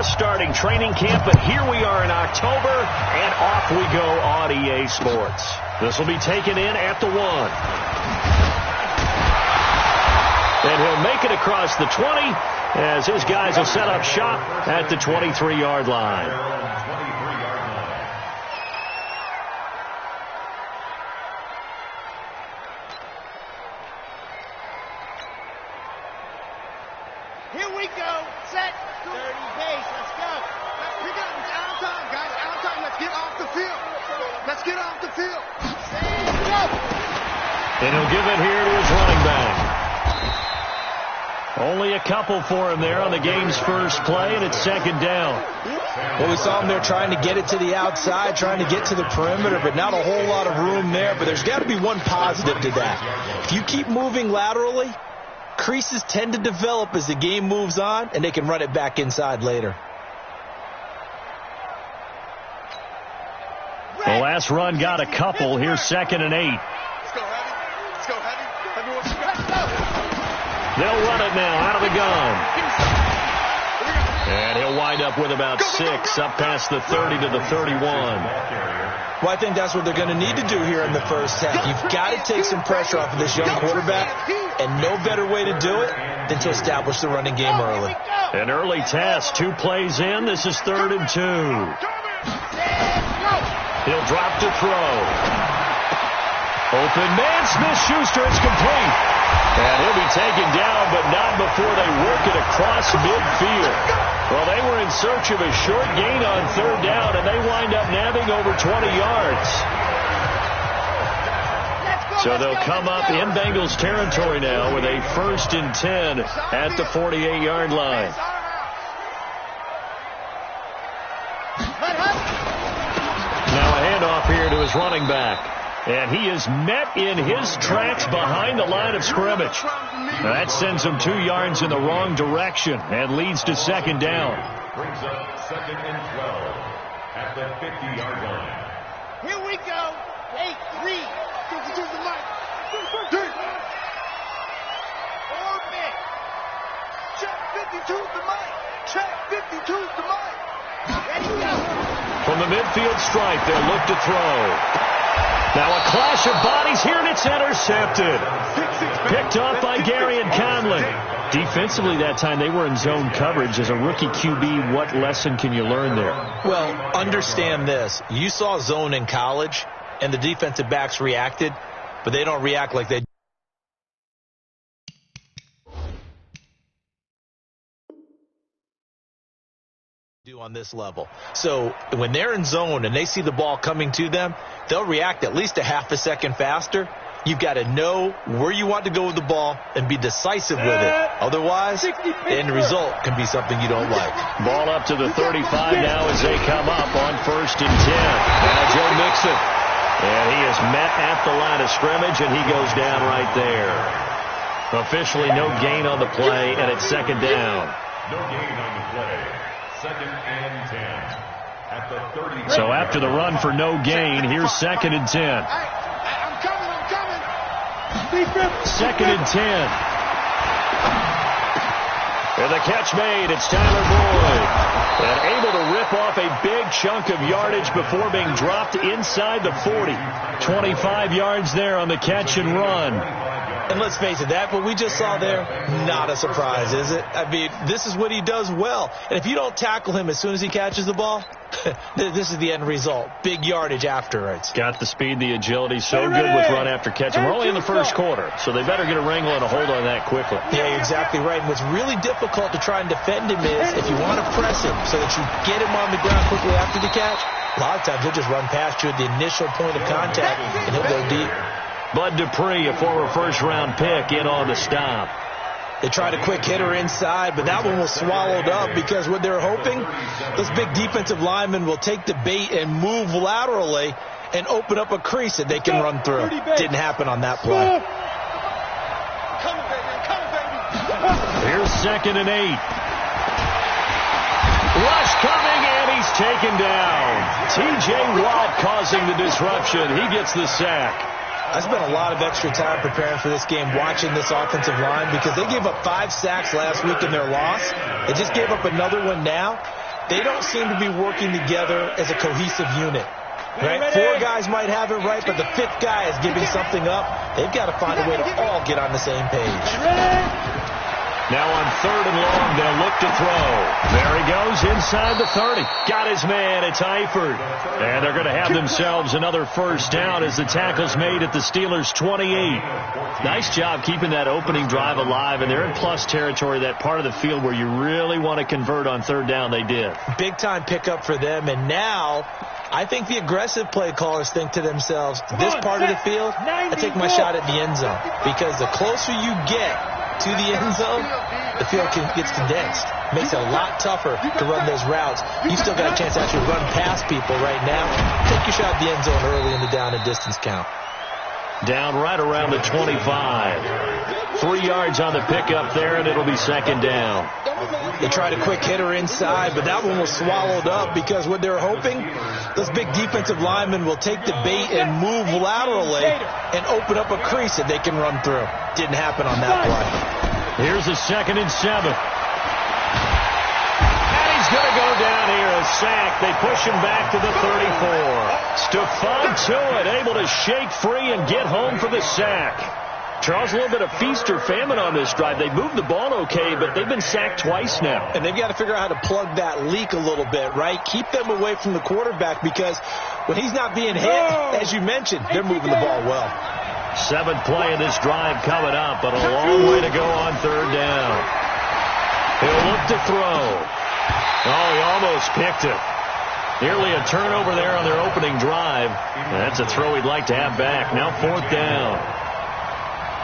Starting training camp, but here we are in October, and off we go on EA Sports. This will be taken in at the 1. And he'll make it across the 20 as his guys will set up shop at the 23-yard line. Here we go. Set. 30 base. Let's go. Pick up. It's out of time, guys. Out of time. Let's get off the field. Let's get off the field. Go. And he'll give it here to his running back. Only a couple for him there on the game's first play, and it's second down. Well, we saw him there trying to get it to the outside, trying to get to the perimeter, but not a whole lot of room there. But there's got to be one positive to that. If you keep moving laterally, creases tend to develop as the game moves on, and they can run it back inside later. The last run got a couple. Here's 2nd and 8. Let's go, Heavy. Let's go, Heavy. Let's go. They'll run it now out of the gun. And he'll wind up with about 6 up past the 30 to the 31. Well, I think that's what they're going to need to do here in the first half. You've got to take some pressure off of this young quarterback, and no better way to do it than to establish the running game early. An early test, 2 plays in. This is 3rd and 2. He'll drop to throw. Open man, Smith-Schuster, it's complete. And he'll be taken down, but not before they work it across midfield. Well, they were in search of a short gain on 3rd down, and they wind up nabbing over 20 yards. So they'll come up in Bengals territory now with a 1st and 10 at the 48-yard line. Now a handoff here to his running back. And he is met in his tracks behind the line of scrimmage. Now that sends him 2 yards in the wrong direction and leads to 2nd down. Brings up 2nd and 12 at the 50-yard line. Here we go. 8-3. 52 to the mic. Orbit. Check 52 to the mic. Check 52 to the mic. Ready, go. From the midfield stripe, they'll look to throw. Now a clash of bodies here, and it's intercepted. Picked off by Gary and Conlon. Defensively that time, they were in zone coverage. As a rookie QB, what lesson can you learn there? Well, understand this. You saw zone in college, and the defensive backs reacted, but they don't react like they do on this level. So when they're in zone and they see the ball coming to them, they'll react at least a half a second faster. You've got to know where you want to go with the ball and be decisive with it. Otherwise, the end result can be something you don't like. Ball up to the 35 now as they come up on 1st and 10. Now Joe Mixon. And he is met at the line of scrimmage, and he goes down right there. Officially no gain on the play, and it's 2nd down. No gain on the play. 2nd and 10 at the 30. So after the run for no gain, here's 2nd and 10. I'm coming. 2nd and 10. And the catch made. It's Tyler Boyd. And able to rip off a big chunk of yardage before being dropped inside the 40. 25 yards there on the catch and run. And let's face it, that what we just saw there, not a surprise, is it? I mean, this is what he does well. And if you don't tackle him as soon as he catches the ball, this is the end result. Big yardage afterwards. Got the speed, the agility, so good with run after catch. And we're only in the first quarter, so they better get a wrangle and a hold on that quickly. Yeah, you're exactly right. And what's really difficult to try and defend him is if you want to press him so that you get him on the ground quickly after the catch, a lot of times he'll just run past you at the initial point of contact, and he'll go deep. Bud Dupree, a former first-round pick, in on the stop. They tried a quick hitter inside, but that one was swallowed up because what they're hoping, those big defensive linemen will take the bait and move laterally and open up a crease that they can run through. Didn't happen on that play. Here's 2nd and 8. Rush coming, and he's taken down. T.J. Watt causing the disruption. He gets the sack. I spent a lot of extra time preparing for this game watching this offensive line because they gave up 5 sacks last week in their loss. They just gave up another one now. they don't seem to be working together as a cohesive unit. Right? 4 guys might have it right, but the 5th guy is giving something up. They've got to find a way to all get on the same page. Now on 3rd and long, they'll look to throw. There he goes inside the 30. Got his man. It's Eifert. And they're going to have themselves another first down as the tackle's made at the Steelers' 28. Nice job keeping that opening drive alive, and they're in plus territory, that part of the field where you really want to convert on 3rd down. They did. Big-time pickup for them, and now I think the aggressive play callers think to themselves, this part of the field, I take my shot at the end zone, because the closer you get to the end zone, the field gets condensed. Makes it a lot tougher to run those routes. You've still got a chance to actually run past people right now. Take your shot at the end zone early in the down and distance count. Down right around the 25. 3 yards on the pickup there, and it'll be 2nd down. They tried a quick hitter inside, but that one was swallowed up because what they're hoping, those big defensive linemen will take the bait and move laterally and open up a crease that they can run through. Didn't happen on that play. Here's a 2nd and 7. And he's going to go down here, a sack. They push him back to the 34. Stephon Tuitt able to shake free and get home for the sack. Charles, a little bit of feast or famine on this drive. They moved the ball okay, but they've been sacked twice now. And they've got to figure out how to plug that leak a little bit, right? Keep them away from the quarterback, because when he's not being hit, as you mentioned, they're moving the ball well. 7th play of this drive coming up, but a long way to go on 3rd down. He'll look to throw. Oh, he almost picked it. Nearly a turnover there on their opening drive. That's a throw he'd like to have back. Now 4th down.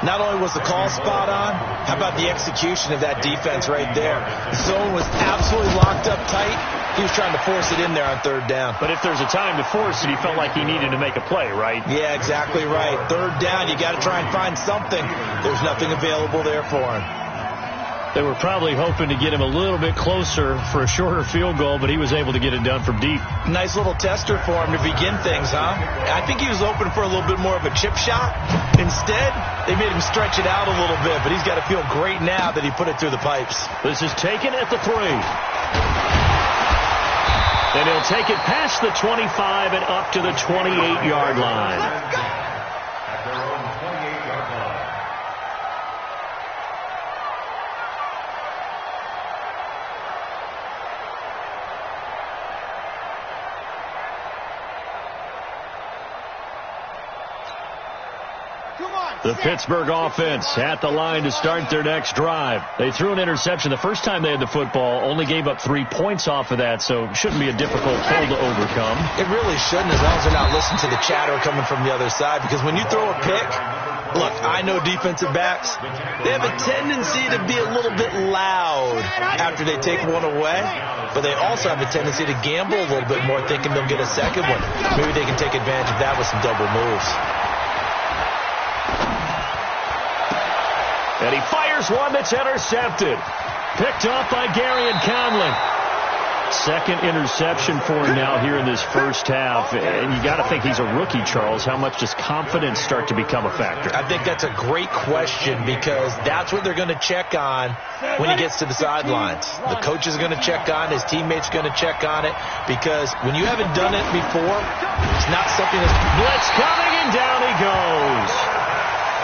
Not only was the call spot on, how about the execution of that defense right there? The zone was absolutely locked up tight. He was trying to force it in there on 3rd down. But if there's a time to force it, he felt like he needed to make a play, right? Yeah, exactly right. 3rd down, you got to try and find something. There's nothing available there for him. They were probably hoping to get him a little bit closer for a shorter field goal, but he was able to get it done from deep. Nice little tester for him to begin things, huh? I think he was open for a little bit more of a chip shot. Instead, they made him stretch it out a little bit, but he's got to feel great now that he put it through the pipes. This is taken at the 3. And he'll take it past the 25 and up to the 28-yard line. The Pittsburgh offense at the line to start their next drive. They threw an interception the first time they had the football, only gave up 3 points off of that, so it shouldn't be a difficult pull to overcome. It really shouldn't, as long as they're not listening to the chatter coming from the other side, because when you throw a pick, look, I know defensive backs, they have a tendency to be a little bit loud after they take one away, but they also have a tendency to gamble a little bit more, thinking they'll get a second one. Maybe they can take advantage of that with some double moves. And he fires one that's intercepted. Picked off by Gary and Conlon. 2nd interception for him now here in this first half. And you got to think he's a rookie, Charles. How much does confidence start to become a factor? I think that's a great question, because that's what they're going to check on when he gets to the sidelines. The coach is going to check on, his teammates are going to check on it, because when you haven't done it before, it's not something that's... Blitz coming, and down he goes.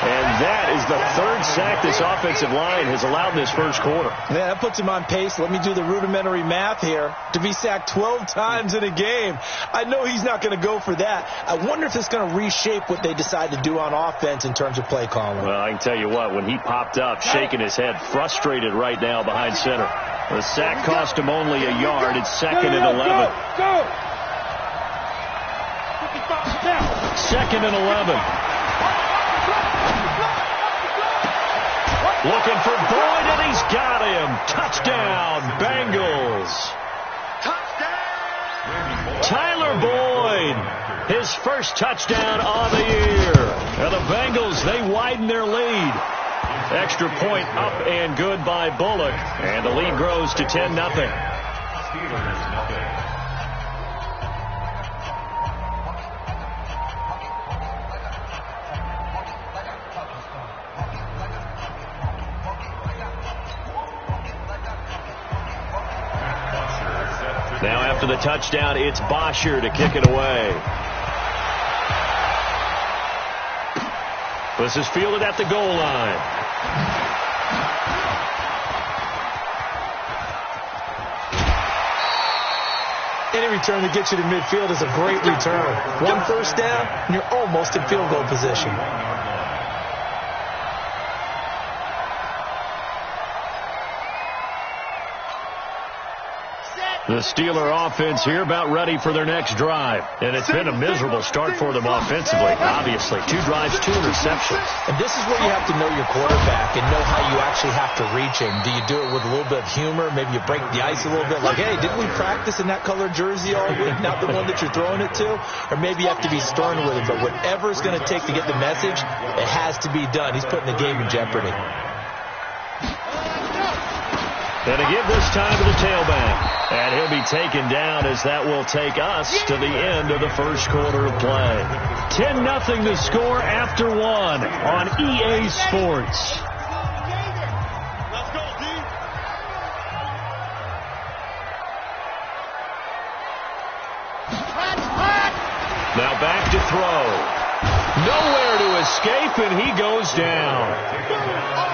And that is the 3rd sack this offensive line has allowed in this first quarter. Yeah, that puts him on pace. Let me do the rudimentary math here. To be sacked 12 times in a game, I know he's not going to go for that. I wonder if it's going to reshape what they decide to do on offense in terms of play calling. Well, I can tell you what, when he popped up, shaking his head, frustrated right now behind center. The sack cost him only a yard. It's 2nd and 11. Go! 2nd and 11. Looking for Boyd, and he's got him. Touchdown, Bengals. Touchdown! Tyler Boyd, his first touchdown on the year. And the Bengals, they widen their lead. Extra point up and good by Bullock. And the lead grows to 10-0. Now after the touchdown, it's Bosher to kick it away. This is fielded at the goal line. Any return that gets you to midfield is a great return. One first down, and you're almost in field goal position. The Steeler offense here about ready for their next drive. And it's been a miserable start for them offensively, obviously. 2 drives, 2 interceptions. And this is where you have to know your quarterback and know how you actually have to reach him. Do you do it with a little bit of humor? Maybe you break the ice a little bit like, hey, didn't we practice in that colored jersey all week, not the one that you're throwing it to? Or maybe you have to be stern with him. But whatever it's going to take to get the message, it has to be done. He's putting the game in jeopardy. And to give this time to the tailback. And he'll be taken down as that will take us to the end of the first quarter of play. 10-0 the score after 1 on EA Sports. Let's go, D. Now back to throw. Nowhere to escape, and he goes down.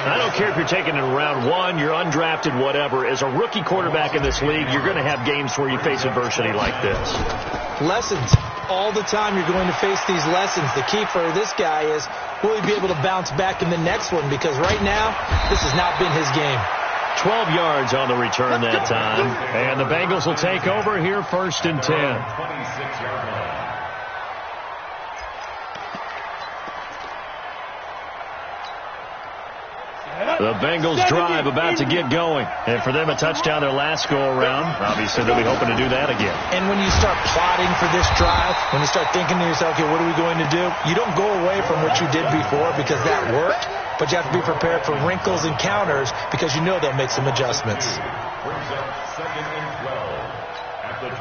I don't care if you're taking it in round 1, you're undrafted, whatever. As a rookie quarterback in this league, you're going to have games where you face adversity like this. Lessons. All the time you're going to face these lessons. The key for this guy is, will he be able to bounce back in the next one? Because right now, this has not been his game. 12 yards on the return that time. And the Bengals will take over here 1st and 10. 26-yard line. The Bengals drive about to get going. And for them, a touchdown their last go-around. Obviously, they'll be hoping to do that again. And when you start plotting for this drive, when you start thinking to yourself, okay, what are we going to do? You don't go away from what you did before because that worked. But you have to be prepared for wrinkles and counters because you know they'll make some adjustments. Brings up 2nd and 12 at the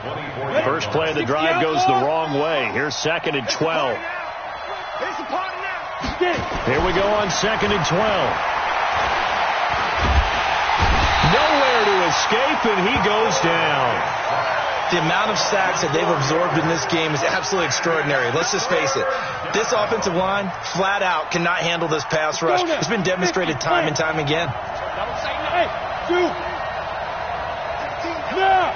24. First play of the drive goes the wrong way. Here's 2nd and 12. It's a party now. Here we go on 2nd and 12. Nowhere to escape, and he goes down. The amount of sacks that they've absorbed in this game is absolutely extraordinary. Let's just face it. This offensive line, flat out, cannot handle this pass rush. It's been demonstrated time and time again. Hey, shoot. Now.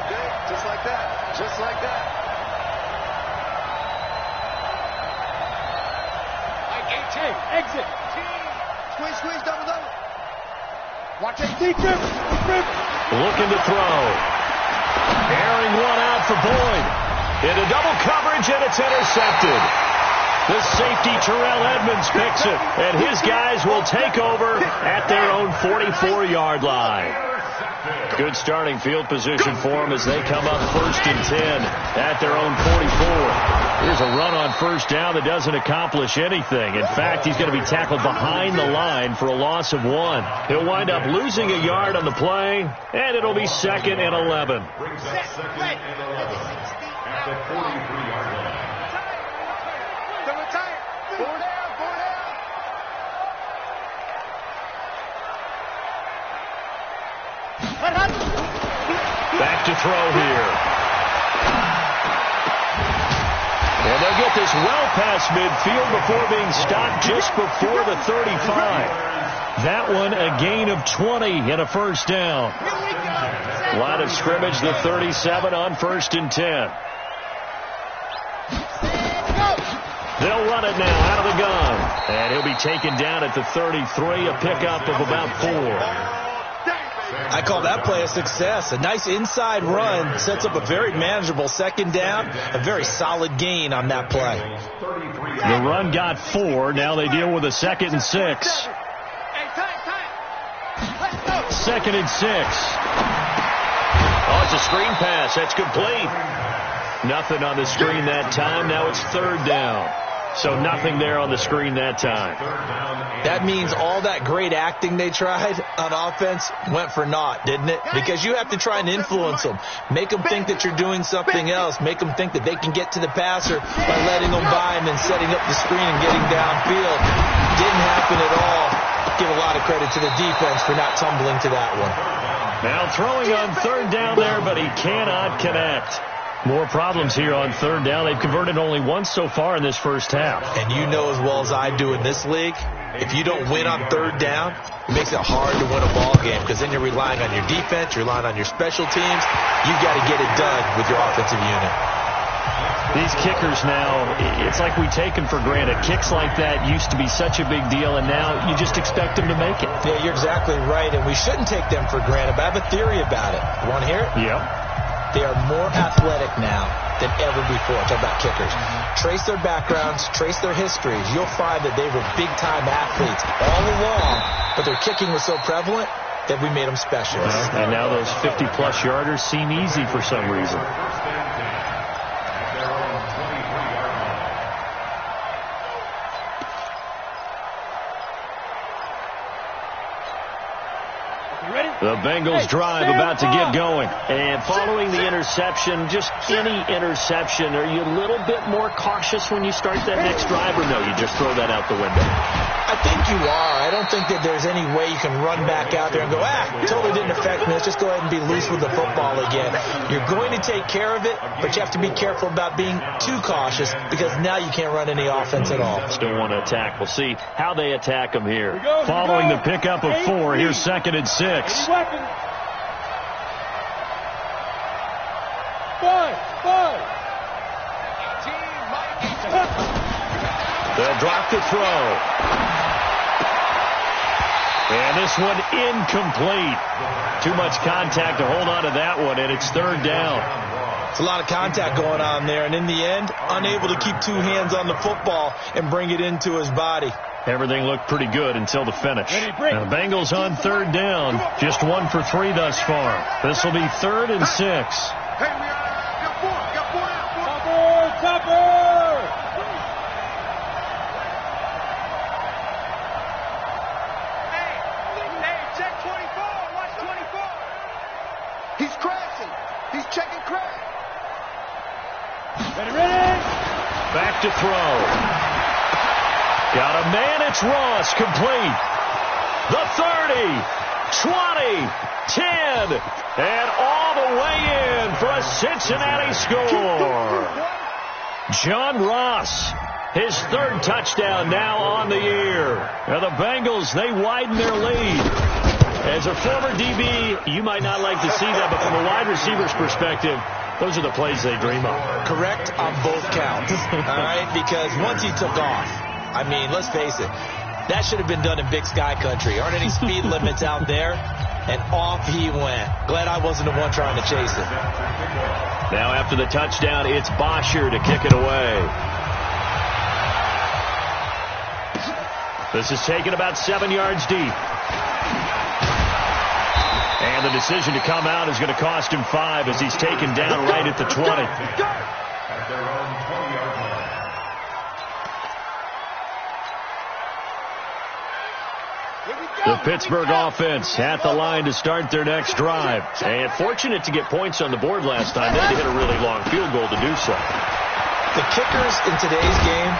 Okay, just like that. Just like that. Hey, exit. Squeeze, squeeze, double, double. Watch it. Looking to throw. Airing one out for Boyd. Into double coverage, and it's intercepted. The safety, Terrell Edmonds, picks it, and his guys will take over at their own 44-yard line. Good starting field position for them as they come up 1st and 10 at their own 44. Here's a run on 1st down that doesn't accomplish anything. In fact, he's going to be tackled behind the line for a loss of 1. He'll wind up losing a yard on the play, and it'll be 2nd and 11. Brings up 2nd and 11 at the 43-yard line. Don't retire. 4 down, 4 down. Back to throw here. And they'll get this well past midfield before being stopped just before the 35. That one a gain of 20 and a 1st down. Line of scrimmage, the 37 on 1st and 10. They'll run it now out of the gun. And he'll be taken down at the 33, a pickup of about 4. I call that play a success. A nice inside run sets up a very manageable 2nd down, a very solid gain on that play. The run got 4. Now they deal with a 2nd and 6. 2nd and 6. Oh, it's a screen pass. That's complete. Nothing on the screen that time. Now it's 3rd down. So nothing there on the screen that time. That means all that great acting they tried on offense went for naught, didn't it? Because you have to try and influence them. Make them think that you're doing something else. Make them think that they can get to the passer by letting them by him and setting up the screen and getting downfield. Didn't happen at all. Give a lot of credit to the defense for not tumbling to that one. Now throwing on third down there, but he cannot connect. More problems here on third down. They've converted only once so far in this first half. And you know as well as I do in this league, if you don't win on third down, it makes it hard to win a ball game because then you're relying on your defense, you're relying on your special teams. You've got to get it done with your offensive unit. These kickers now, it's like we take them for granted. Kicks like that used to be such a big deal, and now you just expect them to make it. Yeah, you're exactly right, and we shouldn't take them for granted, but I have a theory about it. You want to hear it? Yep. They are more athletic now than ever before. Talk about kickers. Trace their backgrounds, trace their histories. You'll find that they were big-time athletes all along, but their kicking was so prevalent that we made them specialists. And now those 50-plus yarders seem easy for some reason. The Bengals drive about to get going. And following the interception, just any interception, are you a little bit more cautious when you start that next drive, or no, you just throw that out the window? I think you are. I don't think that there's any way you can run back out there and go, totally didn't affect me. Let's just go ahead and be loose with the football again. You're going to take care of it, but you have to be careful about being too cautious because now you can't run any offense at all. Still want to attack. We'll see how they attack them here. Following the pickup of 4, here's 2nd and 6. They'll drop the throw. And this one incomplete. Too much contact to hold on to that one, and it's 3rd down. It's a lot of contact going on there, and in the end, unable to keep 2 hands on the football and bring it into his body. Everything looked pretty good until the finish. Now, the Bengals on 3rd down. Just 1 for 3 thus far. This will be 3rd and 6. Hey, we got 4 now. Topper! Hey, check 24. Watch 24. He's crashing. He's checking crash. Ready. Back to throw. Got a man, it's Ross, complete. The 30, 20, 10, and all the way in for a Cincinnati score. John Ross, his 3rd touchdown now on the year. Now the Bengals, they widen their lead. As a former DB, you might not like to see that, but from a wide receiver's perspective, those are the plays they dream of. Correct on both counts, all right? Because once he took off, I mean, let's face it, that should have been done in Big Sky Country. Aren't any speed limits out there? And off he went. Glad I wasn't the one trying to chase it. Now after the touchdown, it's Bosher to kick it away. This is taken about 7 yards deep. And the decision to come out is going to cost him 5 as he's taken down right at the 20. At their own 20-yard line. The Pittsburgh offense at the line to start their next drive. And fortunate to get points on the board last time. They had to hit a really long field goal to do so. The kickers in today's game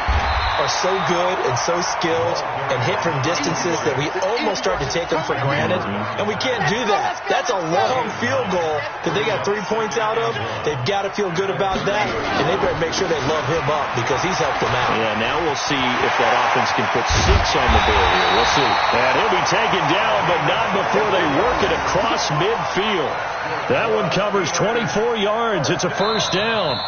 are so good and so skilled and hit from distances that we almost start to take them for granted. And we can't do that. That's a long field goal that they got 3 points out of. They've got to feel good about that. And they better make sure they love him up because he's helped them out. Yeah, now we'll see if that offense can put 6 on the board here. We'll see. And he'll be taken down, but not before they work it across midfield. That one covers 24 yards. It's a 1st down.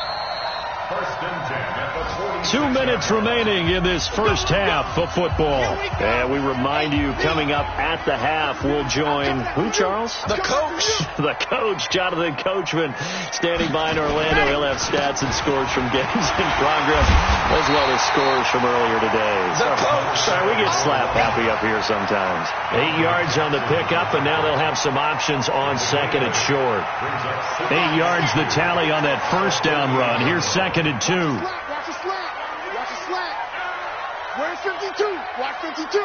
2 minutes remaining in this first half of football. And we remind you, coming up at the half, we'll join who, Charles? The coach. The coach, Jonathan Coachman, standing by in Orlando. He'll have stats and scores from games in progress, as well as scores from earlier today. The coach. Sorry, we get slap happy up here sometimes. 8 yards on the pickup, and now they'll have some options on 2nd and short. 8 yards the tally on that 1st down run. Here's 2nd and 2. Watch the slant. Watch the slant. Where's 52? Watch 52.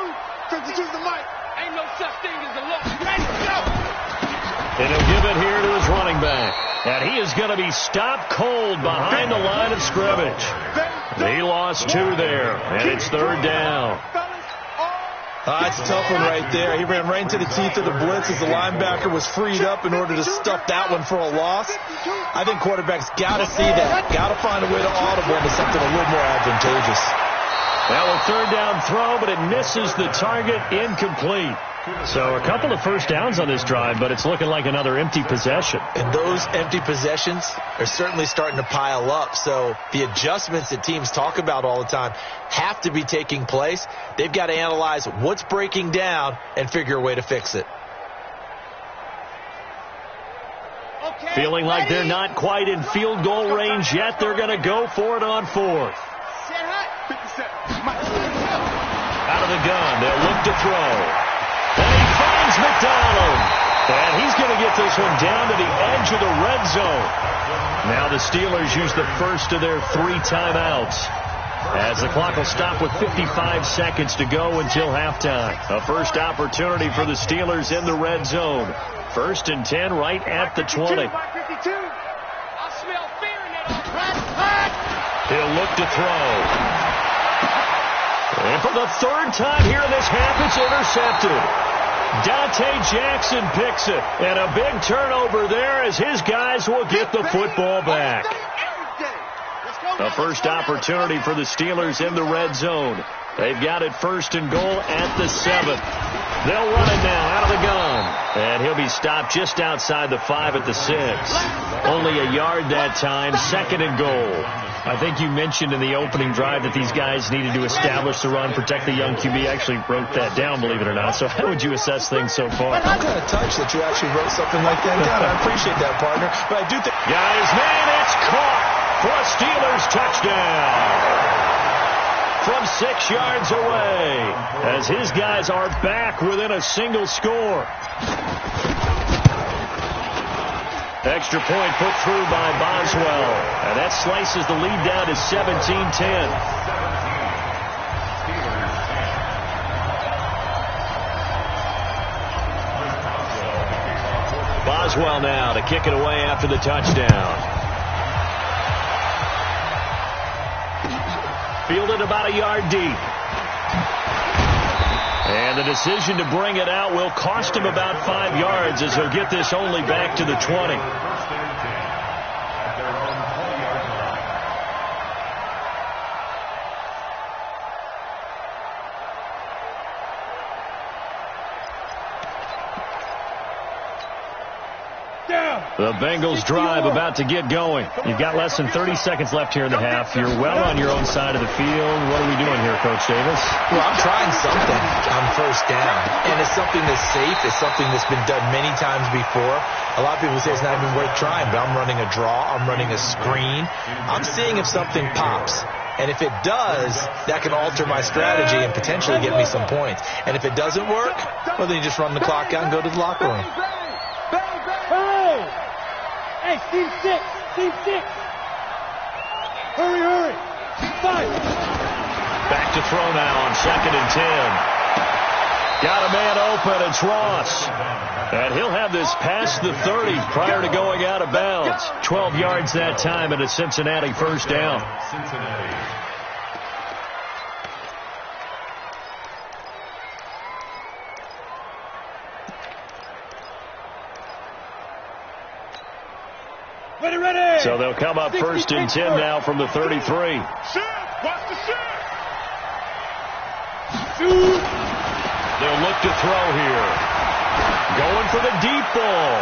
52's the mic. Ain't no such thing as a loss. Ready, go. And he'll give it here to his running back. And he is going to be stopped cold behind the line of scrimmage. He lost 2 there, and it's 3rd down. Fellas, all It's a tough one right there. He ran right into the teeth of the blitz as the linebacker was freed up in order to stuff that one for a loss. I think quarterbacks got to see that. Got to find a way to audible into something a little more advantageous. Well, a third down throw, but it misses the target, incomplete. So a couple of first downs on this drive, but it's looking like another empty possession. And those empty possessions are certainly starting to pile up. So the adjustments that teams talk about all the time have to be taking place. They've got to analyze what's breaking down and figure a way to fix it. Feeling like they're not quite in field goal range yet. They're going to go for it on fourth. Out of the gun, they'll look to throw. And he finds McDonald. And he's going to get this one down to the edge of the red zone. Now the Steelers use the first of their 3 timeouts, as the clock will stop with 55 seconds to go until halftime. A first opportunity for the Steelers in the red zone. 1st and 10 right at the 20. He'll look to throw. And for the 3rd time here in this half, it's intercepted. Dante Jackson picks it. And a big turnover there as his guys will get the football back. A first opportunity for the Steelers in the red zone. They've got it 1st and goal at the 7th. They'll run it now out of the gun. And he'll be stopped just outside the 5 at the 6. Only a yard that time. 2nd and goal. I think you mentioned in the opening drive that these guys needed to establish the run, protect the young QB. I actually wrote that down, believe it or not. So how would you assess things so far? I'm kind of touched that you actually wrote something like that down. I appreciate that, partner. But I do think... Guys, man, it's caught for a Steelers touchdown. From 6 yards away, as his guys are back within a single score. Extra point put through by Boswell. And that slices the lead down to 17-10. Boswell now to kick it away after the touchdown. Fielded about a yard deep. And the decision to bring it out will cost him about 5 yards, as he'll get this only back to the 20. The Bengals drive about to get going. You've got less than 30 seconds left here in the half. You're well on your own side of the field. What are we doing here, Coach Davis? Well, I'm trying something on 1st down. And it's something that's safe. It's something that's been done many times before. A lot of people say it's not even worth trying, but I'm running a draw. I'm running a screen. I'm seeing if something pops. And if it does, that can alter my strategy and potentially get me some points. And if it doesn't work, well, then you just run the clock out and go to the locker room. Hey, team 6. Team 6. Hurry. 5. Back to throw now on 2nd and 10. Got a man open. It's Ross. And he'll have this past the 30 prior to going out of bounds. 12 yards that time and a Cincinnati 1st down. So they'll come up 1st and 10 now from the 33. Watch the shot. They'll look to throw here. Going for the deep ball.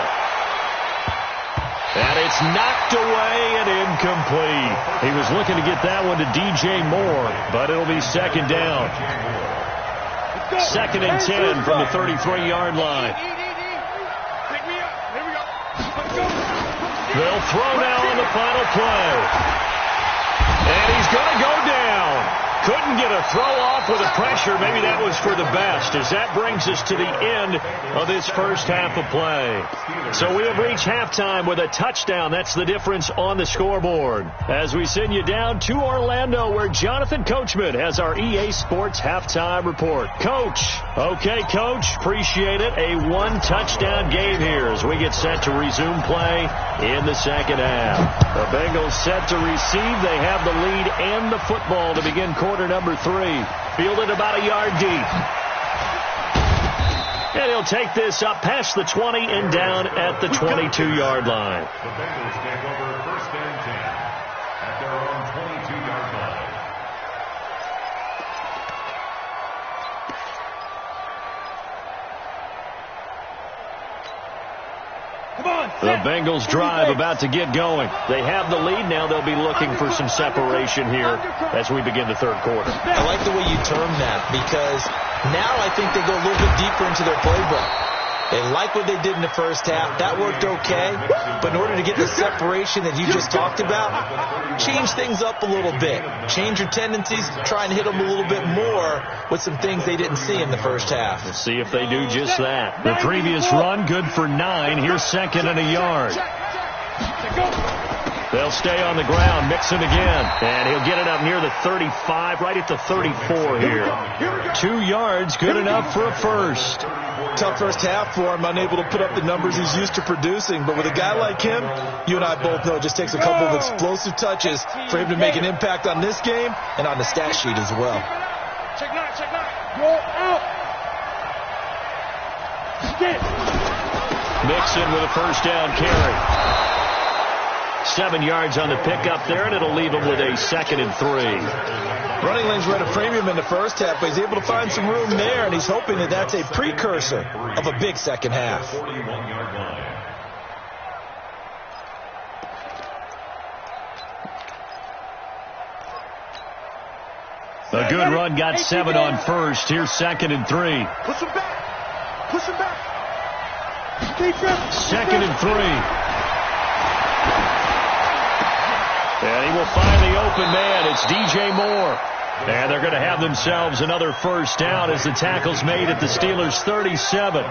And it's knocked away and incomplete. He was looking to get that one to DJ Moore, but it'll be 2nd down. 2nd and 10 from the 33-yard line. They'll throw now on the final play. And he's going to go down. Couldn't get a throw off with the pressure. Maybe that was for the best, as that brings us to the end of this first half of play. So we have reached halftime with a touchdown. That's the difference on the scoreboard. As we send you down to Orlando, where Jonathan Coachman has our EA Sports halftime report. Coach. Okay, Coach. Appreciate it. A 1-touchdown game here as we get set to resume play in the second half. The Bengals set to receive. They have the lead and the football to begin quarter number 3. Fielded about a yard deep. And he'll take this up past the 20 and down at the 22-yard line. The Bengals take over first and 10 at their own 22-yard line. The Bengals drive about to get going. They have the lead. Now they'll be looking for some separation here as we begin the third quarter. I like the way you term that, because now I think they go a little bit deeper into their playbook. They like what they did in the first half. That worked okay. But in order to get the separation that you just talked about, change things up a little bit. Change your tendencies. Try and hit them a little bit more with some things they didn't see in the first half. Let's see if they do just that. The previous run, good for 9. Here's second and a yard. They'll stay on the ground, mix it again, and he'll get it up near the 35, right at the 34 here. 2 yards, good enough for a first. Tough first half for him, unable to put up the numbers he's used to producing. But with a guy like him, you and I both know it just takes a couple of explosive touches for him to make an impact on this game and on the stat sheet as well. Check nine. Go out. Mixon with a first down carry. 7 yards on the pickup there, and it'll leave him with a 2nd and 3. Running lanes were at a premium in the first half, but he's able to find some room there, and he's hoping that that's a precursor of a big second half. 41-yard line. A good run, got 7 on first. Here's 2nd and 3. Push him back. 2nd and 3. And he will find the open man. It's DJ Moore. And they're going to have themselves another first down as the tackle's made at the Steelers' 37.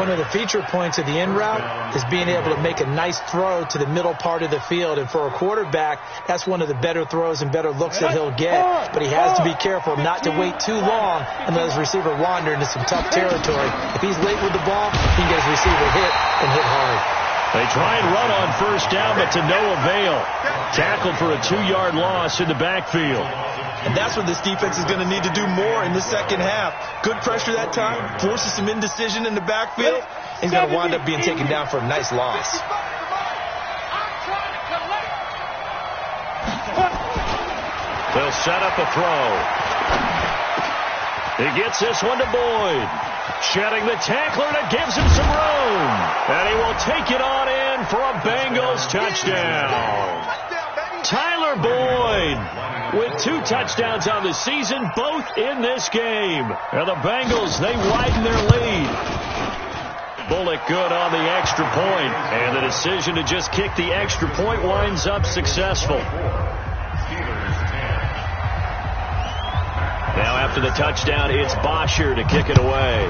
One of the feature points of the in route is being able to make a nice throw to the middle part of the field. And for a quarterback, that's one of the better throws and better looks that he'll get. But he has to be careful not to wait too long and let his receiver wander into some tough territory. If he's late with the ball, he can get his receiver hit and hit hard. They try and run on first down, but to no avail. Tackled for a 2-yard loss in the backfield. And that's what this defense is going to need to do more in the second half. Good pressure that time, forces some indecision in the backfield. He's going to wind up being taken down for a nice loss. They'll set up a throw. He gets this one to Boyd. Shedding the tackler, and it gives him some room. And he will take it on in for a Bengals touchdown. Tyler Boyd with 2 touchdowns on the season, both in this game. And the Bengals, they widen their lead. Bullock good on the extra point. And the decision to just kick the extra point winds up successful. Now after the touchdown, it's Bosher to kick it away.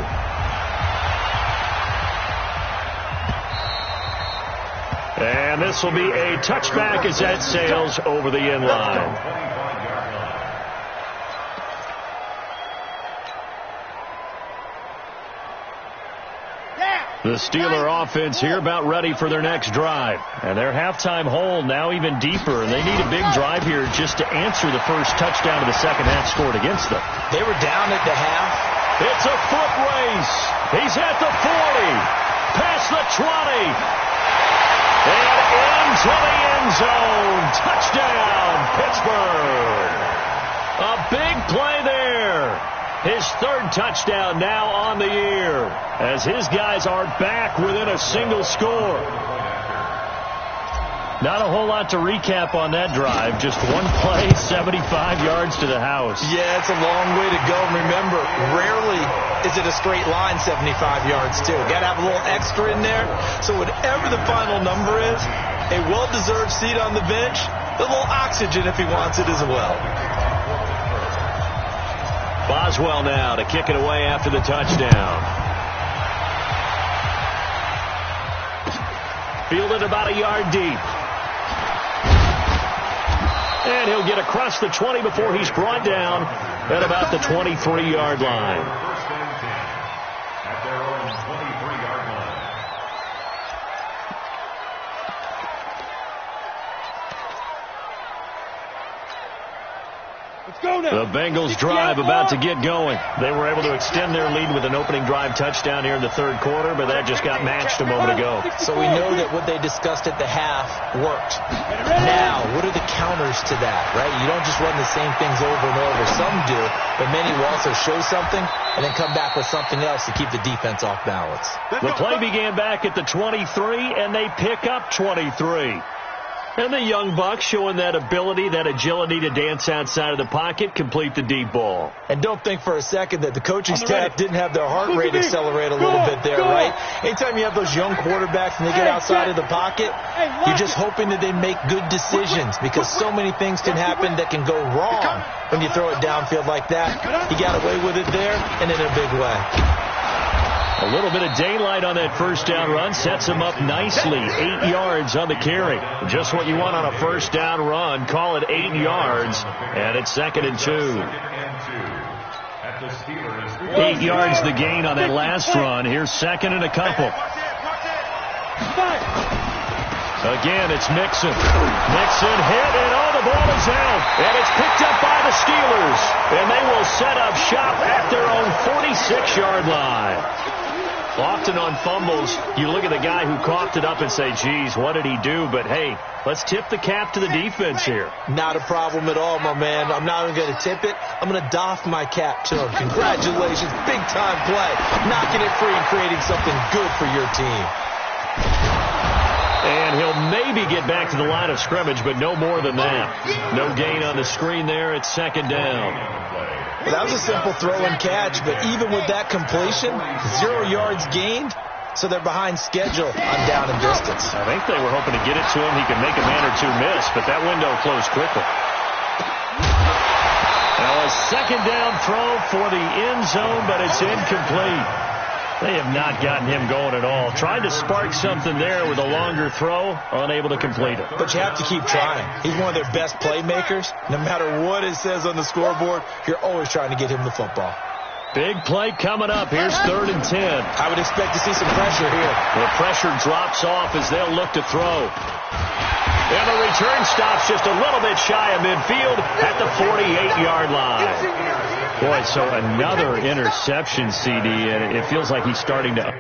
And this will be a touchback as that sails over the end line. The Steeler offense here about ready for their next drive. And their halftime hole now even deeper. And they need a big drive here just to answer the first touchdown of the second half scored against them. They were down at the half. It's a foot race. He's at the 40. Past the 20. And into the end zone. Touchdown, Pittsburgh. A big play there. His 3rd touchdown now on the year as his guys are back within a single score. Not a whole lot to recap on that drive. Just one play, 75 yards to the house. Yeah, it's a long way to go. Remember, rarely is it a straight line 75 yards, too. Got to have a little extra in there. So whatever the final number is, a well-deserved seat on the bench, a little oxygen if he wants it as well. Boswell now to kick it away after the touchdown. Fielded about a yard deep. And he'll get across the 20 before he's brought down at about the 23-yard line. First and 10 at their own 23-yard line. The Bengals drive about to get going. They were able to extend their lead with an opening drive touchdown here in the third quarter, but that just got matched a moment ago. So we know that what they discussed at the half worked. Now, what are the counters to that, right? You don't just run the same things over and over. Some do, but many will also show something and then come back with something else to keep the defense off balance. The play began back at the 23, and they pick up 23. And the young bucks showing that ability, that agility to dance outside of the pocket, complete the deep ball. And don't think for a second that the coaching staff didn't have their heart rate accelerate a little bit there, right? Anytime you have those young quarterbacks and they get outside of the pocket, you're just hoping that they make good decisions because so many things can happen that can go wrong when you throw it downfield like that. He got away with it there and in a big way. A little bit of daylight on that first down run sets him up nicely. 8 yards on the carry. Just what you want on a first down run. Call it 8 yards, and it's 2nd and 2. 8 yards the gain on that last run. Here's 2nd and a couple. Again, it's Mixon. Mixon hit, and the ball is out. And it's picked up by the Steelers. And they will set up shop at their own 46-yard line. Often on fumbles, you look at the guy who coughed it up and say, geez, what did he do? But, hey, let's tip the cap to the defense here. Not a problem at all, my man. I'm not even going to tip it. I'm going to doff my cap to him. Congratulations. Big-time play. Knocking it free and creating something good for your team. And he'll maybe get back to the line of scrimmage, but no more than that. No gain on the screen there. It's 2nd down. Well, that was a simple throw and catch, but even with that completion, 0 yards gained, so they're behind schedule on down and distance. I think they were hoping to get it to him. He could make a man or two miss, but that window closed quickly. Now a 2nd down throw for the end zone, but it's incomplete. They have not gotten him going at all. Tried to spark something there with a longer throw, unable to complete it. But you have to keep trying. He's one of their best playmakers. No matter what it says on the scoreboard, you're always trying to get him the football. Big play coming up. Here's 3rd and 10. I would expect to see some pressure here. The pressure drops off as they'll look to throw. And the return stops just a little bit shy of midfield at the 48-yard line. Boy, so another interception, CD, and it feels like he's starting to...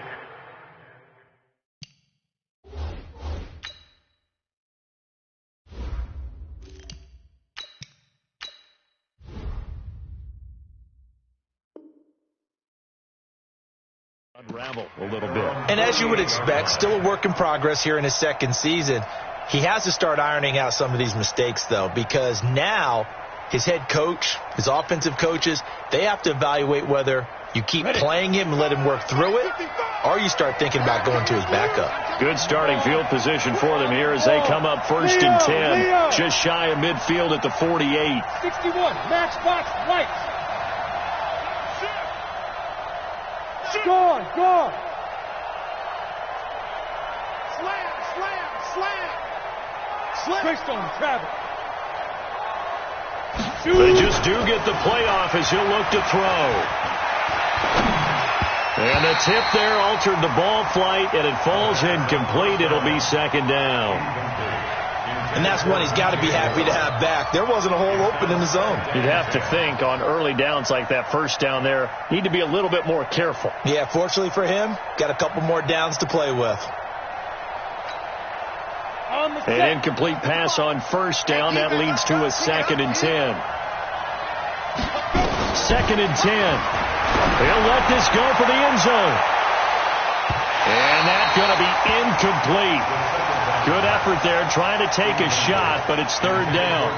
unravel a little bit. And as you would expect, still a work in progress here in his 2nd season. He has to start ironing out some of these mistakes, though, because now his head coach, his offensive coaches, they have to evaluate whether you keep playing him and let him work through it, or you start thinking about going to his backup. Good starting field position for them here as they come up 1st and 10, just shy of midfield at the 48. 61, matchbox, right. Score. Slam. Twist on Travis. They just do get the playoff as he'll look to throw. And the tip there altered the ball flight, and it falls incomplete. It'll be 2nd down. And that's one he's got to be happy to have back. There wasn't a hole open in the zone. You'd have to think on early downs like that first down there, need to be a little bit more careful. Yeah, fortunately for him, got a couple more downs to play with. An incomplete pass on first down. That leads to a 2nd and 10. 2nd and 10. They'll let this go for the end zone. And that's going to be incomplete. Good effort there, trying to take a shot, but it's 3rd down.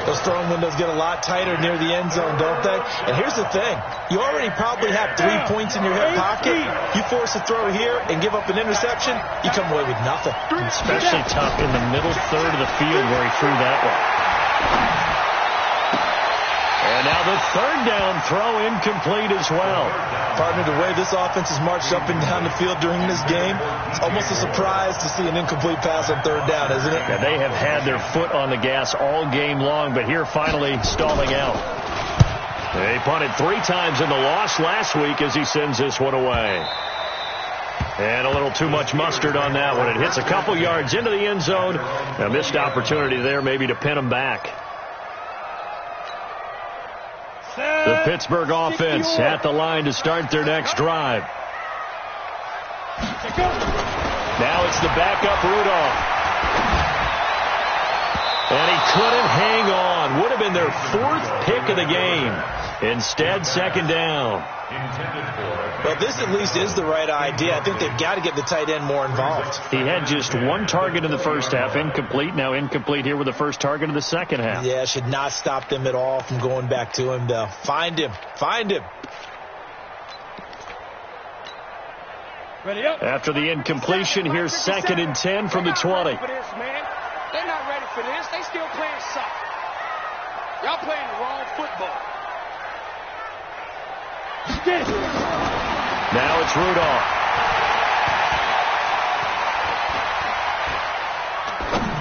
Those throwing windows get a lot tighter near the end zone, don't they? And here's the thing. You already probably have 3 points in your hip pocket. You force a throw here and give up an interception, you come away with nothing. Especially tough in the middle third of the field where he threw that one. And now the 3rd down throw incomplete as well. Partner, the way this offense has marched up and down the field during this game, it's almost a surprise to see an incomplete pass on 3rd down, isn't it? Yeah, they have had their foot on the gas all game long, but here finally stalling out. They punted 3 times in the loss last week as he sends this one away. And a little too much mustard on that one. It hits a couple yards into the end zone. A missed opportunity there maybe to pin them back. The Pittsburgh offense at the line to start their next drive. Now it's the backup Rudolph. And he couldn't hang on. Would have been their 4th pick of the game. Instead, second down. Well, this at least is the right idea. I think they've got to get the tight end more involved. He had just 1 target in the first half, incomplete. Now incomplete here with the first target of the second half. Yeah, should not stop them at all from going back to him, though. Find him. Find him. Ready up. After the incompletion, here's 2nd and 10 from the 20. They're not ready for this. They still playing soccer. Y'all playing the wrong football. Now it's Rudolph.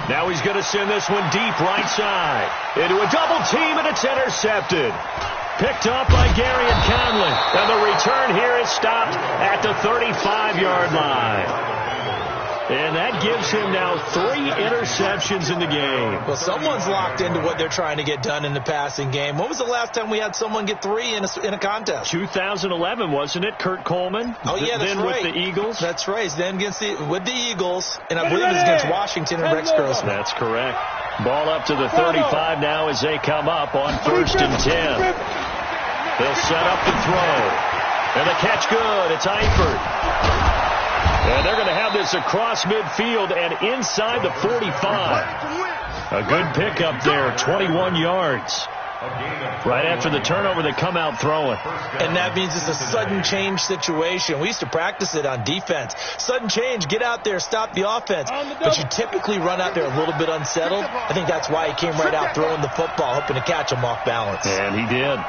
Now he's going to send this one deep right side. Into a double team, and it's intercepted. Picked up by Gary and Conley. And the return here is stopped at the 35-yard line. And that gives him now 3 interceptions in the game. Well, someone's locked into what they're trying to get done in the passing game. When was the last time we had someone get 3 in a contest? 2011, wasn't it? Kurt Coleman? Oh, yeah, that's then right. With the Eagles? That's right. Then with the Eagles, and I believe it was against Washington and Rex Grossman. That's correct. Ball up to the 35 now as they come up on 1st and 10. They'll set up the throw. And the catch good. It's Eifert. And they're going to have this across midfield and inside the 45. A good pickup there, 21 yards. Right after the turnover, they come out throwing. And that means it's a sudden change situation. We used to practice it on defense. Sudden change, get out there, stop the offense. But you typically run out there a little bit unsettled. I think that's why he came right out throwing the football, hoping to catch him off balance. And he did.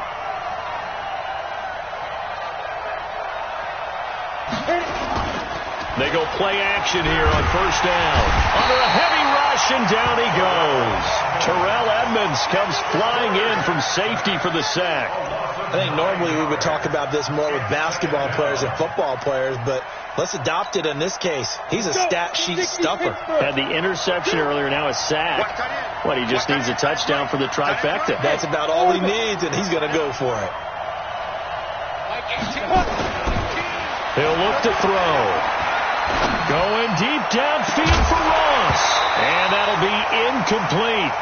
They go play action here on 1st down. Under a heavy rush, and down he goes. Terrell Edmonds comes flying in from safety for the sack. I think normally we would talk about this more with basketball players and football players, but let's adopt it in this case. He's a stat sheet stuffer. Had the interception earlier, now a sack. What, he just needs a touchdown for the trifecta. That's about all he needs, and he's going to go for it. He'll look to throw. Going deep downfield for Ross. And that'll be incomplete.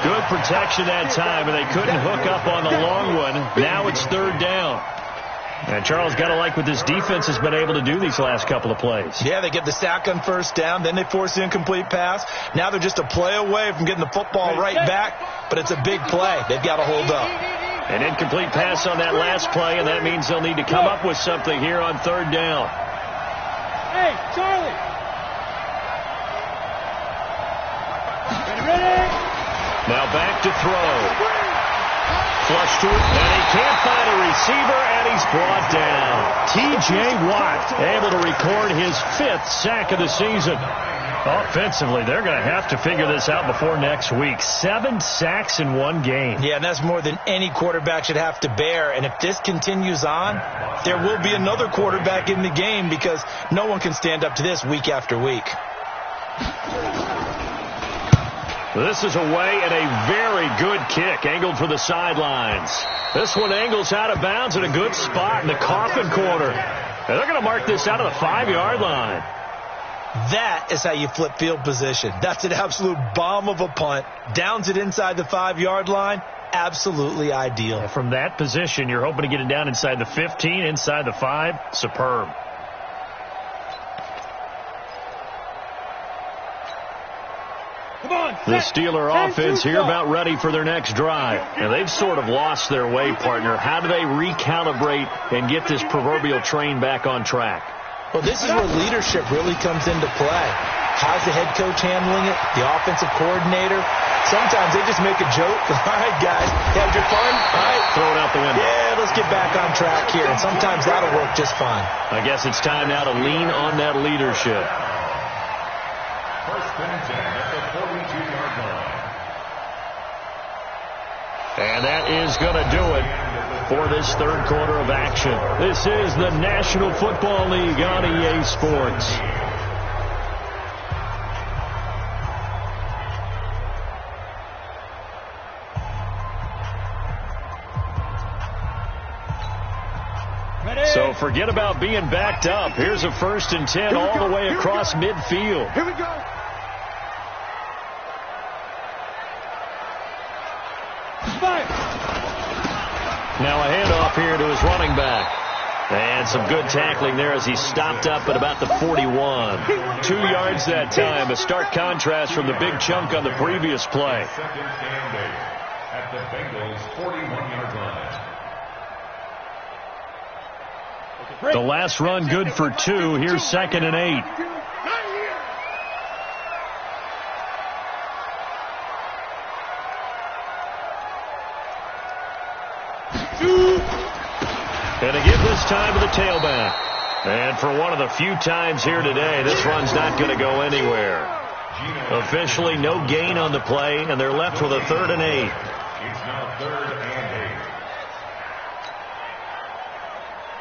Good protection that time, and they couldn't hook up on the long one. Now it's 3rd down. And Charles, got to like what this defense has been able to do these last couple of plays. Yeah, they get the sack on 1st down, then they force the incomplete pass. Now they're just a play away from getting the football right back, but it's a big play. They've got to hold up. An incomplete pass on that last play, and that means they'll need to come up with something here on 3rd down. Hey, Charlie. Ready? Now back to throw. Flush to it, and he can't find a receiver, and he's brought down. T.J. Watt able to record his 5th sack of the season. Offensively, they're going to have to figure this out before next week. 7 sacks in 1 game. Yeah, and that's more than any quarterback should have to bear. And if this continues on, there will be another quarterback in the game because no one can stand up to this week after week. This is away and a very good kick, angled for the sidelines. This one angles out of bounds in a good spot in the coffin corner. And they're going to mark this out of the 5-yard line. That is how you flip field position. That's an absolute bomb of a punt. Downs it inside the 5-yard line. Absolutely ideal. And from that position, you're hoping to get it down inside the 15, inside the 5. Superb. The Steeler offense here about ready for their next drive. And they've sort of lost their way, partner. How do they recalibrate and get this proverbial train back on track? Well, this is where leadership really comes into play. How's the head coach handling it? The offensive coordinator? Sometimes they just make a joke. All right, guys, you had your fun? All right. Throw it out the window. Yeah, let's get back on track here. And sometimes that'll work just fine. I guess it's time now to lean on that leadership. 1st and 10 at the 42-yard line. And that is going to do it for this 3rd quarter of action. This is the National Football League on EA Sports. So forget about being backed up. Here's a 1st and 10 all the way across midfield. Here we go. Now a handoff here to his running back. And some good tackling there as he stopped up at about the 41. 2 yards that time. A stark contrast from the big chunk on the previous play. Second and 8 at the Bengals' 41-yard line. The last run good for 2. Here's 2nd and 8. And to give this time to the tailback. And for one of the few times here today, this run's not going to go anywhere. Officially no gain on the play, and they're left with a 3rd and 8. It's now 3rd and 8.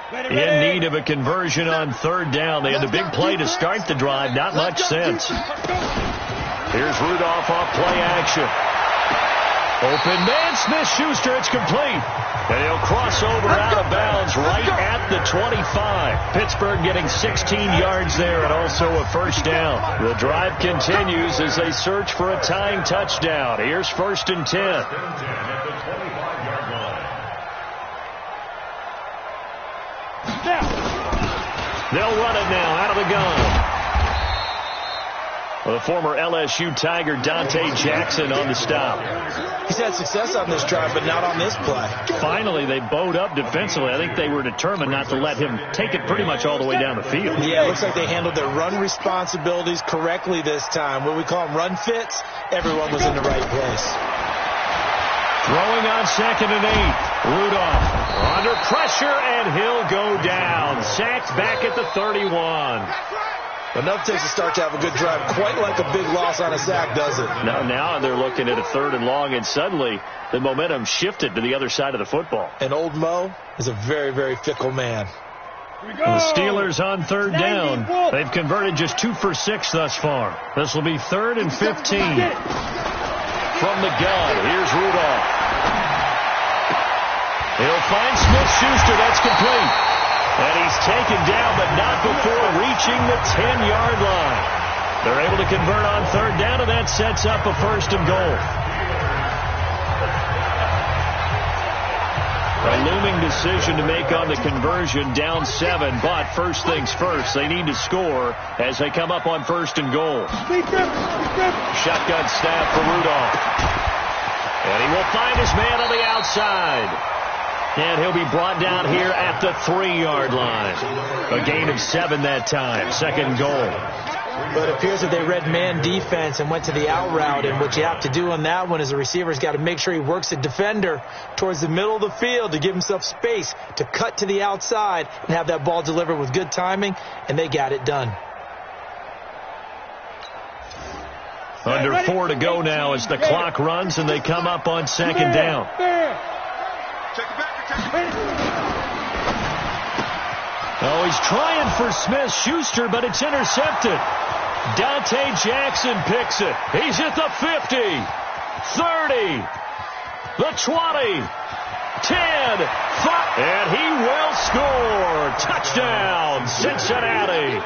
In need of a conversion on 3rd down. They had the big play to start the drive. Not much sense. Here's Rudolph off play action. Open man, Smith-Schuster, it's complete. And he'll cross over out of bounds right at the 25. Pittsburgh getting 16 yards there and also a 1st down. The drive continues as they search for a tying touchdown. Here's 1st and 10. 1st and 10 at the 25-yard line. They'll run it now out of the gun. The former LSU Tiger Dante Jackson on the stop. He's had success on this drive, but not on this play. Finally, they bowed up defensively. I think they were determined not to let him take it pretty much all the way down the field. Yeah, it looks like they handled their run responsibilities correctly this time. What we call them run fits, everyone was in the right place. Throwing on 2nd and 8. Rudolph under pressure, and he'll go down. Sacked back at the 31. Enough takes a start to have a good drive. Quite like a big loss on a sack, does it? Now they're looking at a 3rd and long, and suddenly the momentum shifted to the other side of the football. And old Mo is a very, very fickle man. The Steelers on 3rd down. They've converted just 2 for 6 thus far. This will be 3rd and 15. From the gun, here's Rudolph. He'll find Smith-Schuster. That's complete. And he's taken down, but not before reaching the 10-yard line. They're able to convert on 3rd down, and that sets up a 1st and goal. A looming decision to make on the conversion, down 7, but first things first, they need to score as they come up on 1st and goal. Shotgun snap for Rudolph. And he will find his man on the outside. And he'll be brought down here at the 3-yard line. A gain of 7 that time. 2nd goal. But it appears that they read man defense and went to the out route. And what you have to do on that one is the receiver's got to make sure he works the defender towards the middle of the field to give himself space to cut to the outside and have that ball delivered with good timing. And they got it done. Under 4 to go now as the clock runs and they come up on 2nd down. Oh, he's trying for Smith-Schuster, but it's intercepted. Dante Jackson picks it. He's at the 50, 30, the 20, 10, 5, and he will score. Touchdown, Cincinnati.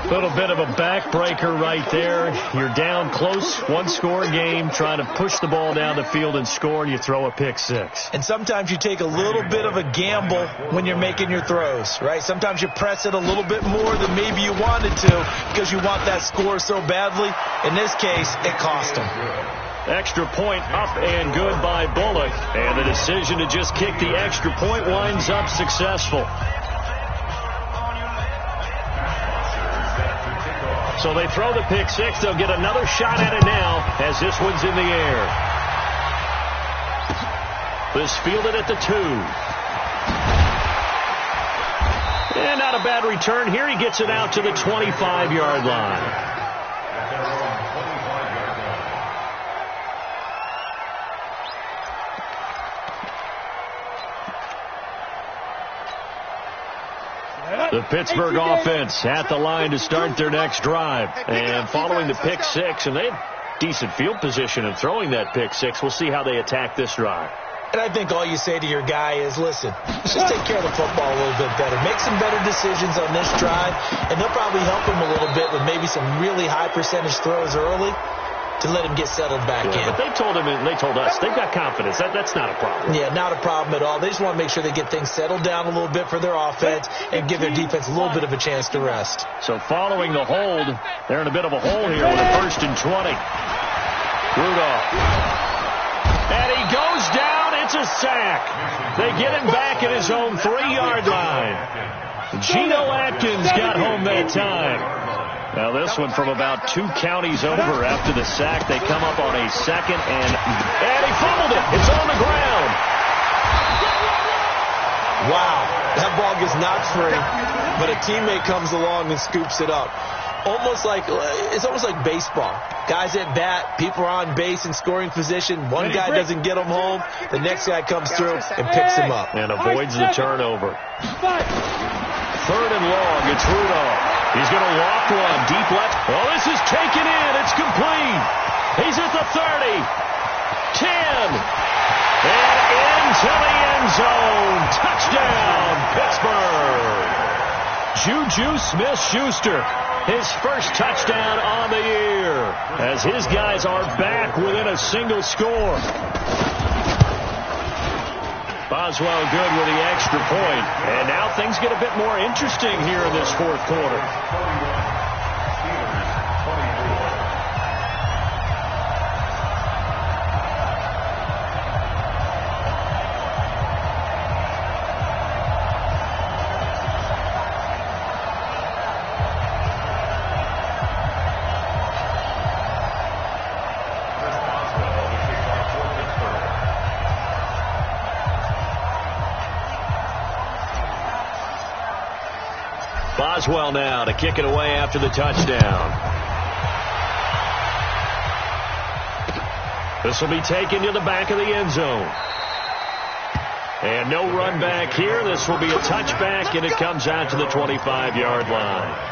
A little bit of a backbreaker right there. You're down close, 1-score game, trying to push the ball down the field and score, and you throw a pick 6. And sometimes you take a little bit of a gamble when you're making your throws, right? Sometimes you press it a little bit more than maybe you wanted to because you want that score so badly. In this case, it cost them. Extra point up and good by Bullock. And the decision to just kick the extra point winds up successful. So they throw the pick 6. They'll get another shot at it now as this one's in the air. This fielded at the 2. And not a bad return here. He gets it out to the 25-yard line. The Pittsburgh offense at the line to start their next drive. And following the pick 6, and they had decent field position in throwing that pick 6. We'll see how they attack this drive. And I think all you say to your guy is, listen, let's just take care of the football a little bit better. Make some better decisions on this drive, and they'll probably help him a little bit with maybe some really high percentage throws early to let him get settled back in. But they told him and they told us they've got confidence. That's not a problem. Yeah, not a problem at all. They just want to make sure they get things settled down a little bit for their offense and give their defense a little bit of a chance to rest. So following the hold, they're in a bit of a hole here with a 1st and 20. Rudolph. And he goes down. It's a sack. They get him back at his own 3-yard line. Geno Atkins got home that time. Now this one from about 2 counties over after the sack. They come up on a 2nd and he fumbled it. It's on the ground. Wow, that ball gets knocked free, but a teammate comes along and scoops it up. It's almost like baseball. Guys at bat, people are on base in scoring position. One guy doesn't get him home. The next guy comes through and picks him up. And avoids the turnover. 3rd and long. It's Rudolph. He's going to walk one deep left. Oh, this is taken in. It's complete. He's at the 30. 10. And into the end zone. Touchdown, Pittsburgh. Juju Smith-Schuster. His first touchdown on the year as his guys are back within a single score. Boswell good with the extra point. And now things get a bit more interesting here in this 4th quarter. Boswell now to kick it away after the touchdown. This will be taken to the back of the end zone. And no run back here. This will be a touchback, and it comes out to the 25-yard line.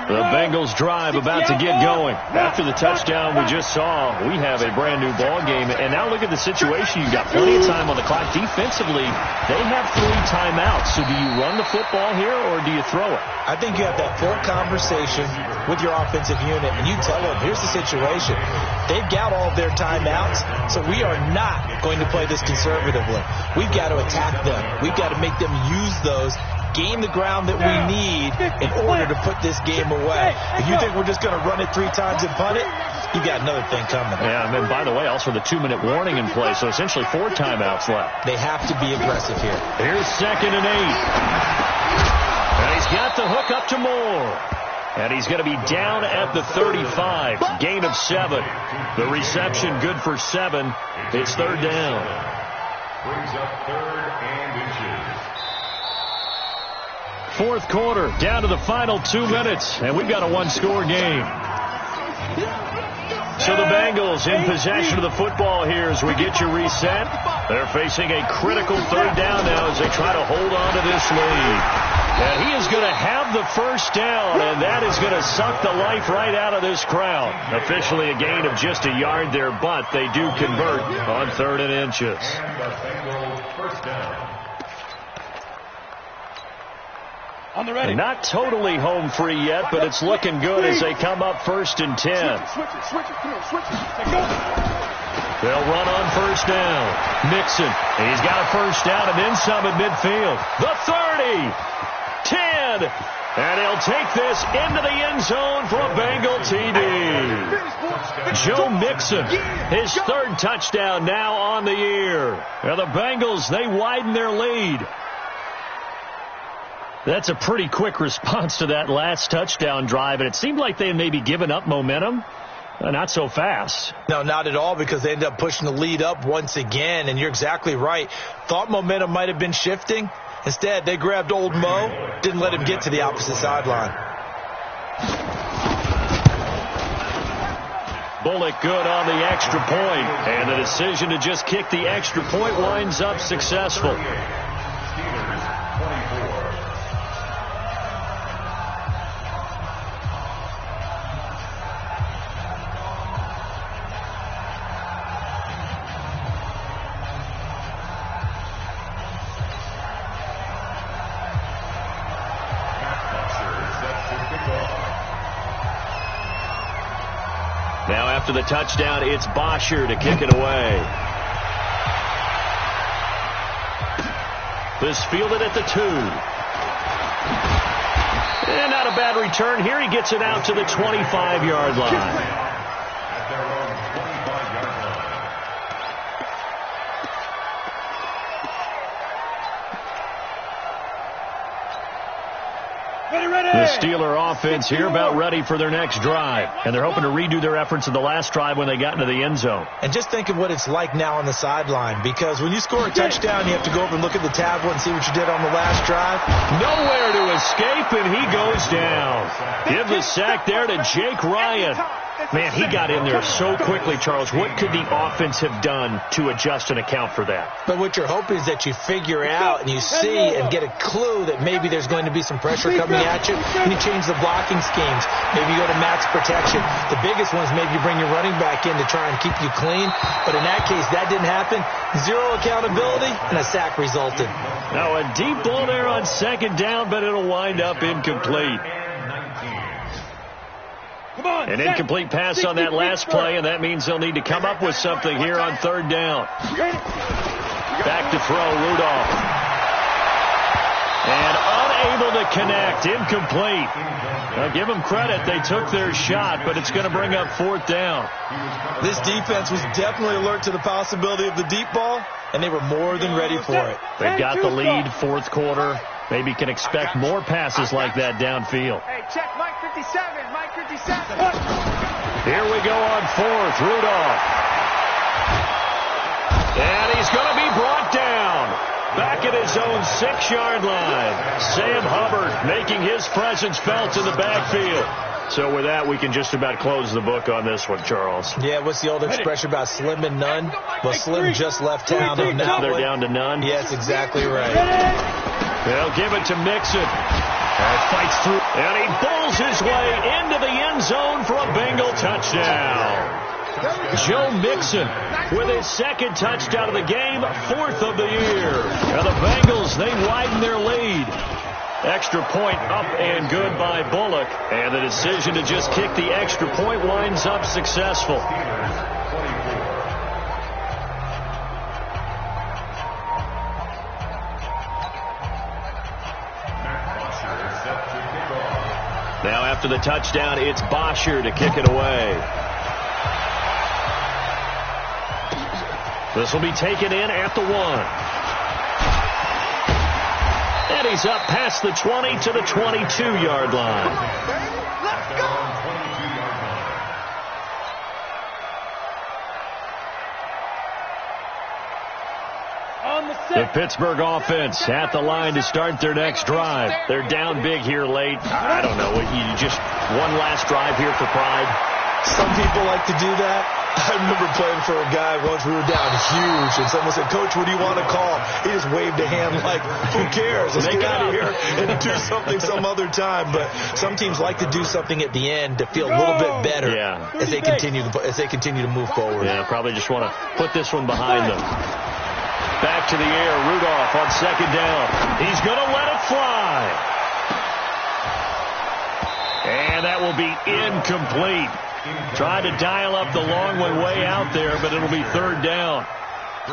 The Bengals drive about to get going. After the touchdown we just saw, we have a brand new ball game. And now look at the situation. You've got plenty of time on the clock. Defensively, they have 3 timeouts. So do you run the football here or do you throw it? I think you have that full conversation with your offensive unit, and you tell them, here's the situation. They've got all of their timeouts, so we are not going to play this conservatively. We've got to attack them. We've got to make them use those, gain the ground that we need in order to put this game away. If you think we're just going to run it 3 times and punt it, you got another thing coming. Yeah, and then, by the way, also the 2-minute warning in play, so essentially 4 timeouts left. They have to be aggressive here. Here's 2nd and 8. And he's got the hook up to Moore. And he's going to be down at the 35. Gain of 7. The reception good for 7. It's 3rd down. Brings up 3rd and inches. 4th quarter, down to the final 2 minutes, and we've got a 1-score game. So the Bengals in possession of the football here as we get you reset. They're facing a critical 3rd down now as they try to hold on to this lead. And he is going to have the first down, and that is going to suck the life right out of this crowd. Officially a gain of just a yard there, but they do convert on 3rd and inches. And the Bengals first down. On the ready. And not totally home free yet, but it's looking good as they come up 1st and 10. Switch it. Come on, switch it. Take go. They'll run on 1st down. Mixon. He's got a first down and then some at midfield. The 30. 10. And he'll take this into the end zone for a Bengal TD. Joe Mixon, his 3rd touchdown now on the year. Now the Bengals, they widen their lead. That's a pretty quick response to that last touchdown drive, and it seemed like they had maybe given up momentum. Not so fast. No, not at all, because they ended up pushing the lead up once again, and you're exactly right. Thought momentum might have been shifting. Instead, they grabbed old Mo, didn't let him get to the opposite sideline. Bullock good on the extra point. And the decision to just kick the extra point winds up successful. Steelers 24. Now after the touchdown, it's Bosher to kick it away. This fielded at the 2. And not a bad return here. He gets it out to the 25-yard line. At their own 25-yard line. The Steeler offense here about ready for their next drive. And they're hoping to redo their efforts in the last drive when they got into the end zone. And just think of what it's like now on the sideline, because when you score a touchdown, you have to go over and look at the tablet and see what you did on the last drive. Nowhere to escape, and he goes down. Give the sack there to Jake Ryan. Man, he got in there so quickly, Charles. What could the offense have done to adjust and account for that? But what you're hoping is that you figure out and you see and get a clue that maybe there's going to be some pressure coming at you, and you change the blocking schemes. Maybe you go to max protection. The biggest one is maybe you bring your running back in to try and keep you clean. But in that case, that didn't happen. Zero accountability, and a sack resulted. Now a deep ball there on second down, but it'll wind up incomplete. An incomplete pass on that last play, and that means they'll need to come up with something here on third down. Back to throw, Rudolph. And unable to connect, incomplete. Now give them credit, they took their shot, but it's going to bring up fourth down. This defense was definitely alert to the possibility of the deep ball, and they were more than ready for it. They've got the lead, fourth quarter. Maybe can expect more passes like that downfield. Hey, check Mike 57, Mike 57. Here we go on fourth, Rudolph. And he's going to be brought down. Back at his own 6-yard line. Sam Hubbard making his presence felt in the backfield. So with that, we can just about close the book on this one, Charles. Yeah, what's the old expression about slim and none? Well, Slim just left town on that. They're down to none? Yes, exactly right. They'll give it to Mixon. Fights through. And he bowls his way into the end zone for a Bengal touchdown. Joe Mixon with his second touchdown of the game, 4th of the year. Now the Bengals, they widen their lead. Extra point up and good by Bullock. And the decision to just kick the extra point winds up successful. Now after the touchdown, it's Bosher to kick it away. This will be taken in at the 1. And he's up past the 20 to the 22-yard line. Let's go. The Pittsburgh offense at the line to start their next drive. They're down big here late. I don't know. You just one last drive here for pride. Some people like to do that. I remember playing for a guy once. We were down huge, and someone said, "Coach, what do you want to call?" He just waved a hand like, "Who cares? Let's get out of here and do something some other time." But some teams like to do something at the end to feel a little bit better as they continue to move forward. Yeah, probably just want to put this one behind them. Back to the air, Rudolph on second down. He's going to let it fly. And that will be incomplete. Tried to dial up the long one way out there, but it'll be third down.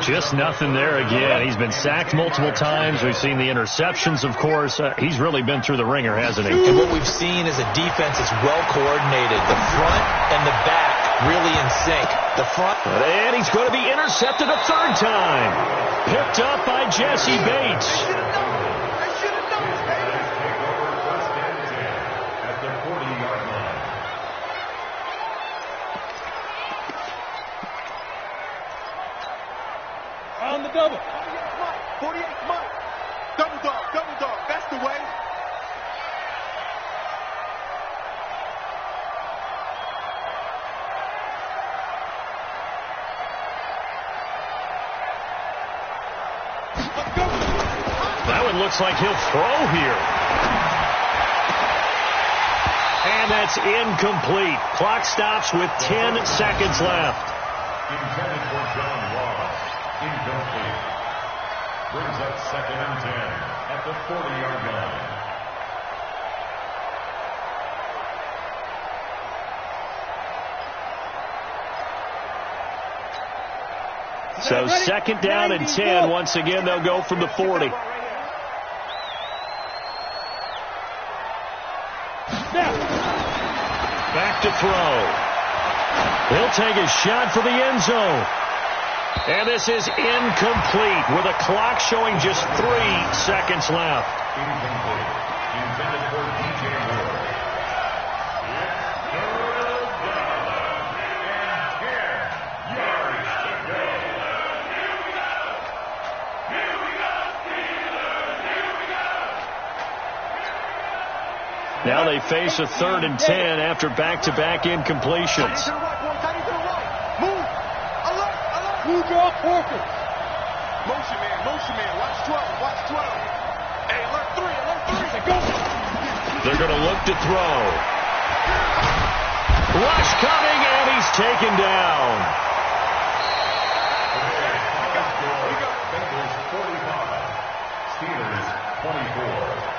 Just nothing there again. He's been sacked multiple times. We've seen the interceptions, of course. He's really been through the ringer, hasn't he? And what we've seen is a defense that's well coordinated. The front and the back really in sync. The front. And he's going to be intercepted a third time. Picked up by Jesse Bates. On the double. 48 Mike. Double dog. That's the way. looks like he'll throw here. And that's incomplete. Clock stops with 10 seconds left. Intended for John Ross. Incomplete. Brings up 2nd and 10 at the 40-yard line. So 2nd down and 10. Once again, they'll go from the 40. Back to throw. He'll take a shot for the end zone. And this is incomplete with a clock showing just 3 seconds left. Incomplete. Intended for DJ Moore. Now they face a 3rd and 10 after back-to-back incompletions. Move! Alert! Alert! Move off Porker. Motion man, watch 12, watch 12. Hey, alert 3, Go. They're going to look to throw. Rush coming, and he's taken down. Bengals 45. Steelers 24.